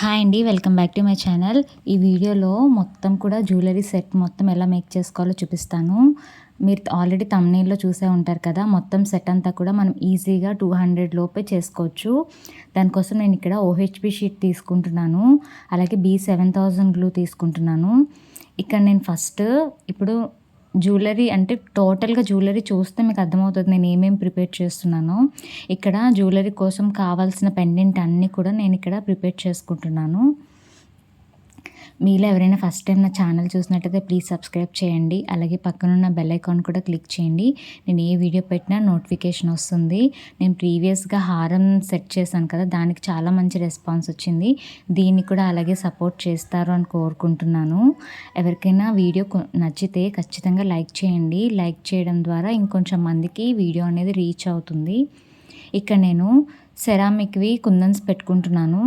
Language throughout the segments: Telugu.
హాయ్ అండి. Welcome back to my channel. ఈ వీడియోలో మొత్తం కూడా జ్యువెలరీ సెట్ మొత్తం ఎలా మేక్ చేసుకోవాలో చూపిస్తాను. మీరు ఆల్రెడీ థంబ్‌నెయిల్‌లో చూసే ఉంటారు కదా! మొత్తం సెట్ అంతా కూడా మనం ఈజీగా 200 లోపే చేసుకోవచ్చు. దానికోసం నేను ఇక్కడ ఓహెచ్‌పి షీట్ తీసుకుంటున్నాను. అలాగే B7000 గ్లూ తీసుకుంటున్నాను. ఇక్కడ నేను ఇప్పుడు జ్యువెలరీ అంటే టోటల్‌గా జ్యువెలరీ చూస్తే మీకు అర్థమవుతది నేను ఏమేమి ప్రిపేర్ చేస్తున్నానో. ఇక్కడ జ్యువెలరీ కోసం కావాల్సిన పెండెంట్ అన్నీ కూడా నేను ఇక్కడ ప్రిపేర్ చేసుకుంటున్నాను. మీలో ఎవరైనా ఫస్ట్ టైం నా ఛానల్ చూసినట్టయితే ప్లీజ్ సబ్స్క్రైబ్ చేయండి. అలాగే పక్కనున్న బెల్ ఐకాన్ కూడా క్లిక్ చేయండి. నేను ఏ వీడియో పెట్టినా నోటిఫికేషన్ వస్తుంది. నేను ప్రీవియస్‌గా హారం సెట్ చేశాను కదా! దానికి చాలా మంచి రెస్పాన్స్ వచ్చింది. దీన్ని కూడా అలాగే సపోర్ట్ చేస్తారు అని కోరుకుంటున్నాను. ఎవరికైనా వీడియో నచ్చితే ఖచ్చితంగా లైక్ చేయండి. లైక్ చేయడం ద్వారా ఇంకొంచెం మందికి వీడియో అనేది రీచ్ అవుతుంది. ఇక్కడ నేను సెరామిక్‌వి కుందన్స్ పెట్టుకుంటున్నాను.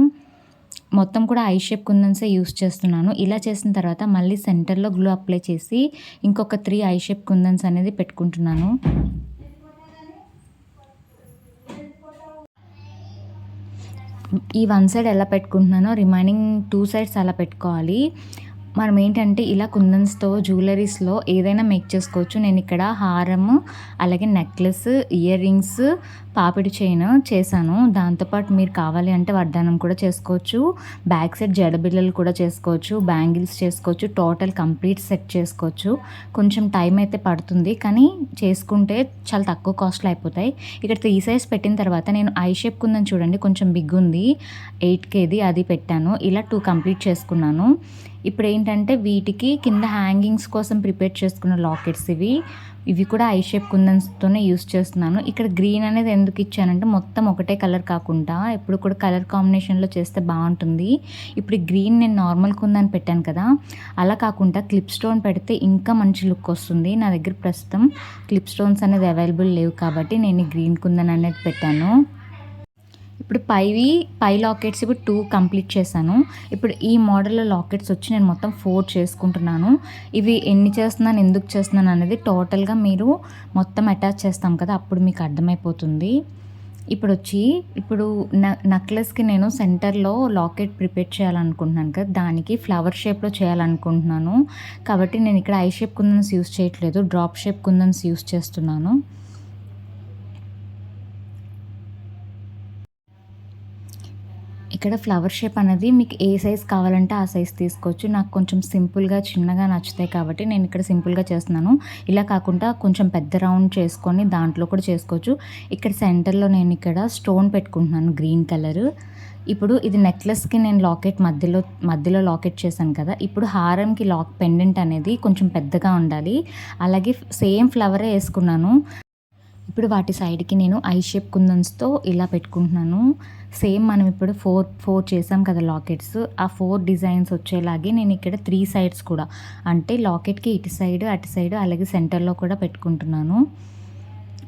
మొత్తం కూడా ఐ షేప్ కుందన్సే యూస్ చేస్తున్నాను. ఇలా చేసిన తర్వాత మళ్ళీ సెంటర్‌లో గ్లూ అప్లై చేసి ఇంకొక 3 ఐ షేప్ కుందన్స్ అనేది పెట్టుకుంటున్నాను. ఈ వన్ సైడ్ ఎలా పెట్టుకుంటున్నానో రిమైనింగ్ 2 సైడ్స్ అలా పెట్టుకోవాలి. మనం ఏంటంటే ఇలా కుందన్స్‌తో జ్యువెలరీస్‌లో ఏదైనా మేక్ చేసుకోవచ్చు. నేను ఇక్కడ హారము, అలాగే నెక్లెస్, ఇయర్ రింగ్స్, పాపిడి చైన్ చేశాను. దాంతోపాటు మీరు కావాలి అంటే వడ్డానం కూడా చేసుకోవచ్చు. బ్యాక్ సైడ్ జడబిళ్ళలు కూడా చేసుకోవచ్చు. బ్యాంగిల్స్ చేసుకోవచ్చు. టోటల్ కంప్లీట్ సెట్ చేసుకోవచ్చు. కొంచెం టైం అయితే పడుతుంది, కానీ చేసుకుంటే చాలా తక్కువ కాస్ట్‌లో అయిపోతాయి. ఇక్కడ 3 సైడ్స్ పెట్టిన తర్వాత నేను ఐ షేప్ కుందన్ చూడండి కొంచెం బిగ్ ఉంది. 8Kది అది పెట్టాను. ఇలా 2 కంప్లీట్ చేసుకున్నాను. ఇప్పుడు ఏంటంటే వీటికి కింద హ్యాంగింగ్స్ కోసం ప్రిపేర్ చేసుకున్న లాకెట్స్ ఇవి కూడా ఐ షేప్ కుందన్స్తోనే యూస్ చేస్తున్నాను. ఇక్కడ గ్రీన్ అనేది ఎందుకు ఇచ్చానంటే మొత్తం ఒకటే కలర్ కాకుండా ఎప్పుడు కూడా కలర్ కాంబినేషన్లో చేస్తే బాగుంటుంది. ఇప్పుడు గ్రీన్ నేను నార్మల్ కుందన్ పెట్టాను కదా, అలా కాకుండా క్లిప్ స్టోన్ పెడితే ఇంకా మంచి లుక్ వస్తుంది. నా దగ్గర ప్రస్తుతం క్లిప్ స్టోన్స్ అనేది అవైలబుల్ లేవు కాబట్టి నేను ఈ గ్రీన్ కుందన్ అనేది పెట్టాను. ఇప్పుడు పై లాకెట్స్ ఇప్పుడు 2 కంప్లీట్ చేశాను. ఇప్పుడు ఈ మోడల్లో లాకెట్స్ వచ్చి నేను మొత్తం 4 చేసుకుంటున్నాను. ఇవి ఎన్ని చేస్తున్నాను, ఎందుకు చేస్తున్నాను అనేది టోటల్గా మీరు మొత్తం అటాచ్ చేస్తాం కదా, అప్పుడు మీకు అర్థమైపోతుంది. ఇప్పుడు నెక్లెస్కి నేను సెంటర్లో లాకెట్ ప్రిపేర్ చేయాలనుకుంటున్నాను కదా, దానికి ఫ్లవర్ షేప్లో చేయాలనుకుంటున్నాను. కాబట్టి నేను ఇక్కడ ఐ షేప్ కుందన్స్ యూస్ చేయట్లేదు, డ్రాప్ షేప్ కుందన్స్ యూస్ చేస్తున్నాను. ఇక్కడ ఫ్లవర్ షేప్ అనేది మీకు ఏ సైజ్ కావాలంటే ఆ సైజ్ తీసుకోవచ్చు. నాకు కొంచెం సింపుల్గా చిన్నగా నచ్చుతాయి కాబట్టి నేను ఇక్కడ సింపుల్గా చేస్తున్నాను. ఇలా కాకుండా కొంచెం పెద్ద రౌండ్ చేసుకొని దాంట్లో కూడా చేసుకోవచ్చు. ఇక్కడ సెంటర్లో నేను ఇక్కడ స్టోన్ పెట్టుకుంటున్నాను గ్రీన్ కలర్. ఇప్పుడు ఇది నెక్లెస్కి నేను మధ్యలో లాకెట్ చేశాను కదా, ఇప్పుడు హారంకి పెండెంట్ అనేది కొంచెం పెద్దగా ఉండాలి. అలాగే సేమ్ ఫ్లవరే వేసుకున్నాను. ఇప్పుడు వాటి సైడ్కి నేను ఐ షేప్ కుందన్స్తో ఇలా పెట్టుకుంటున్నాను. సేమ్ మనం ఇప్పుడు ఫోర్ చేసాం కదా లాకెట్స్, ఆ 4 డిజైన్స్ వచ్చేలాగే నేను ఇక్కడ 3 సైడ్స్ కూడా, అంటే లాకెట్కి ఇటు సైడ్ అటు సైడ్ అలాగే సెంటర్లో కూడా పెట్టుకుంటున్నాను.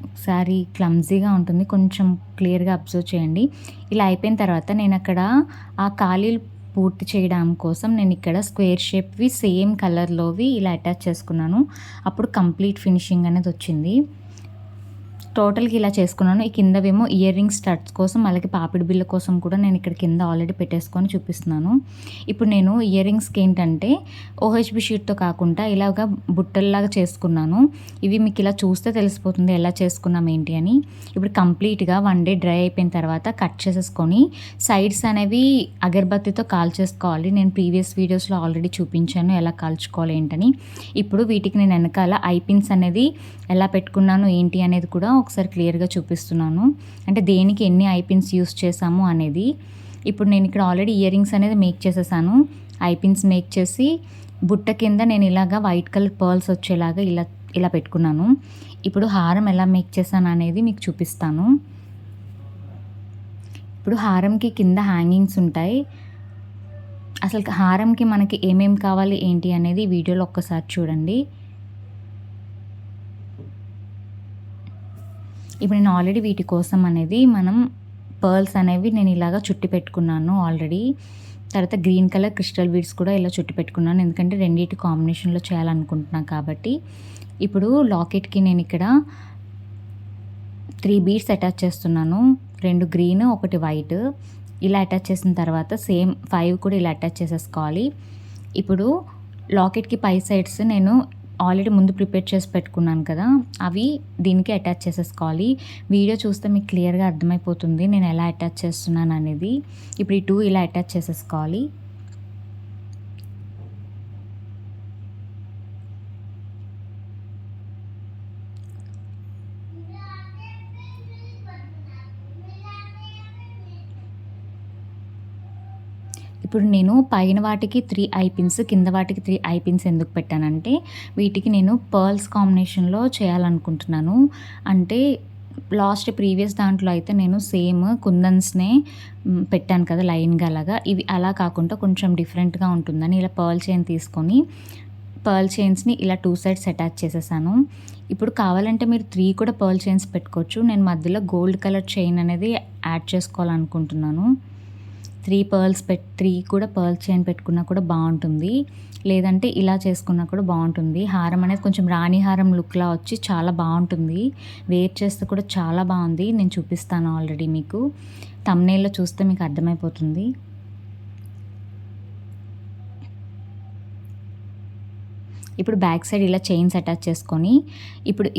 ఒకసారి క్లమ్జీగా ఉంటుంది, కొంచెం క్లియర్గా అబ్జర్వ్ చేయండి. ఇలా అయిపోయిన తర్వాత నేను అక్కడ ఆ ఖాళీలు పూర్తి చేయడం కోసం నేను ఇక్కడ స్క్వేర్ షేప్వి సేమ్ కలర్లోవి ఇలా అటాచ్ చేసుకున్నాను. అప్పుడు కంప్లీట్ ఫినిషింగ్ అనేది వచ్చింది. టోటల్గా ఇలా చేసుకున్నాను. ఈ కిందవేమో ఇయర్ రింగ్ స్టడ్స్ కోసం అలాగే పాపిడి బిళ్ళ కోసం కూడా నేను ఇక్కడ కింద ఆల్రెడీ పెట్టేసుకొని చూపిస్తున్నాను. ఇప్పుడు నేను ఇయర్ రింగ్స్కి ఏంటంటే ఓహెచ్బి షీట్తో కాకుండా ఇలాగా బుట్టల్లాగా చేసుకున్నాను. ఇవి మీకు ఇలా చూస్తే తెలిసిపోతుంది ఎలా చేసుకున్నాం ఏంటి అని. ఇప్పుడు కంప్లీట్గా 1 డే డ్రై అయిపోయిన తర్వాత కట్ చేసేసుకొని సైడ్స్ అనేవి అగరబత్తితో కాల్చేసుకోవాలి. నేను ప్రీవియస్ వీడియోస్లో ఆల్రెడీ చూపించాను ఎలా కాల్చుకోవాలి ఏంటని. ఇప్పుడు వీటికి నేను వెనకాల ఐపిన్స్ అనేది ఎలా పెట్టుకున్నాను ఏంటి అనేది కూడా ఒకసారి క్లియర్గా చూపిస్తున్నాను. అంటే దేనికి ఎన్ని ఐపిన్స్ యూస్ చేసాము అనేది. ఇప్పుడు నేను ఇక్కడ ఆల్రెడీ ఇయర్ రింగ్స్ అనేది మేక్ చేసేసాను. ఐపిన్స్ మేక్ చేసి బుట్ట కింద నేను ఇలాగా వైట్ కలర్ పర్ల్స్ వచ్చేలాగా ఇలా పెట్టుకున్నాను. ఇప్పుడు హారం ఎలా మేక్ చేశాను అనేది మీకు చూపిస్తాను. ఇప్పుడు హారంకి కింద హ్యాంగింగ్స్ ఉంటాయి. అసలు హారంకి మనకి ఏమేమి కావాలి ఏంటి అనేది వీడియోలో ఒక్కసారి చూడండి. ఇప్పుడు నేను ఆల్రెడీ వీటి కోసం అనేది మనం పర్ల్స్ అనేవి నేను ఇలాగా చుట్టి పెట్టుకున్నాను ఆల్రెడీ. తర్వాత గ్రీన్ కలర్ క్రిస్టల్ బీడ్స్ కూడా ఇలా చుట్టి పెట్టుకున్నాను, ఎందుకంటే రెండింటి కాంబినేషన్లో చేయాలనుకుంటున్నాను కాబట్టి. ఇప్పుడు లాకెట్కి నేను ఇక్కడ 3 బీడ్స్ అటాచ్ చేస్తున్నాను. 2 గ్రీన్, 1 వైట్. ఇలా అటాచ్ చేసిన తర్వాత సేమ్ 5 కూడా ఇలా అటాచ్ చేసేసుకోవాలి. ఇప్పుడు లాకెట్‌కి పై సైడ్స్ నేను ఆల్రెడీ ముందు ప్రిపేర్ చేసి పెట్టుకున్నాను కదా! అవి దీనికి అటాచ్ చేసేసుకోవాలి. వీడియో చూస్తే మీకు క్లియర్‌గా అర్థమైపోతుంది నేను ఎలా అటాచ్ చేస్తున్నాననేది. ఇప్పుడు ఈ 2 ఇలా అటాచ్ చేసేసుకోవాలి. ఇప్పుడు నేను పైన వాటికి 3 ఐ పిన్స్, కింద వాటికి 3 ఐ పిన్స్ ఎందుకు పెట్టానంటే, వీటికి నేను పర్ల్స్ కాంబినేషన్‌లో చేయాలనుకుంటున్నాను. అంటే లాస్ట్ ప్రీవియస్ దాంట్లో అయితే నేను సేమ్ కుందన్స్‌నే పెట్టాను కదా! లైన్‌గా అలాగా. ఇవి అలా కాకుండా కొంచెం డిఫరెంట్‌గా ఉంటుందని ఇలా పర్ల్ చైన్ తీసుకొని, పర్ల్ చైన్స్‌ని ఇలా 2 సైడ్స్ అటాచ్ చేసేసాను. ఇప్పుడు కావాలంటే మీరు 3 కూడా పర్ల్ చైన్స్ పెట్టుకోవచ్చు. నేను మధ్యలో గోల్డ్ కలర్ చైన్ అనేది యాడ్ చేసుకోవాలనుకుంటున్నాను. 3 కూడా పర్ల్ చైన్ పెట్టుకున్నా కూడా బావుంటుంది. లేదంటే ఇలా చేసుకున్నా కూడా బావుంటుంది. హారం అనేది కొంచెం రాణి హారం లుక్‌లా వచ్చి చాలా బావుంటుంది. వేర్ చేస్తే కూడా చాలా బావుంది. నేను చూపిస్తాను ఆల్రెడీ మీకు. థంబ్‌నెయిల్‌లో చూస్తే మీకు అర్థమైపోతుంది. ఇప్పుడు బ్యాక్ సైడ్ ఇలా చైన్స్ అటాచ్ చేసుకొని, ఇప్పుడు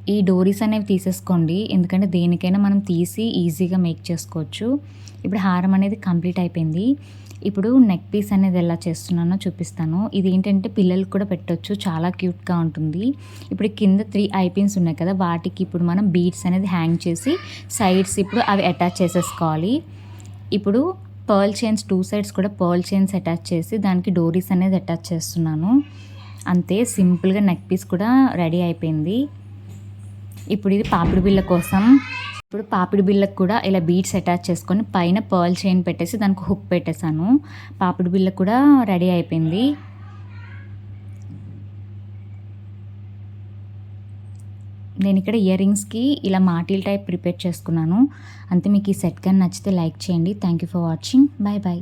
ఈ డోరీస్ అనేవి తీసేసుకోండి. ఎందుకంటే దేనికైనా మనం తీసి ఈజీగా మేక్ చేసుకోవచ్చు. ఇప్పుడు హారం అనేది కంప్లీట్ అయిపోయింది. ఇప్పుడు నెక్ పీస్ అనేది ఎలా చేస్తున్నానో చూపిస్తాను. ఇదేంటంటే పిల్లలకి కూడా పెట్టొచ్చు. చాలా క్యూట్‌గా ఉంటుంది. ఇప్పుడు కింద 3 ఐ పిన్స్ ఉన్నాయి కదా! వాటికి ఇప్పుడు మనం బీడ్స్ అనేది హ్యాంగ్ చేసి సైడ్స్ ఇప్పుడు అవి అటాచ్ చేసేసుకోవాలి. ఇప్పుడు పర్ల్ చైన్స్ 2 సైడ్స్ కూడా పర్ల్ చైన్స్ అటాచ్ చేసి దానికి డోరీస్ అనేది అటాచ్ చేస్తున్నాను. అంతే సింపుల్‌గా నెక్ పీస్ కూడా రెడీ అయిపోయింది. ఇప్పుడు ఇది పాపిడి బిళ్ళ కోసం. ఇప్పుడు పాపిడి బిళ్ళకి కూడా ఇలా బీడ్స్ అటాచ్ చేసుకొని పైన పర్ల్ చైన్ పెట్టేసి దానికి హుక్ పెట్టేసాను. పాపిడి బిళ్ళ కూడా రెడీ అయిపోయింది. నేనిక్కడ ఇయర్ రింగ్స్‌కి ఇలా మాటీల్ టైప్ ప్రిపేర్ చేసుకున్నాను. అంతే. మీకు ఈ సెట్ గాని నచ్చితే లైక్ చేయండి. Thank you for watching. By by.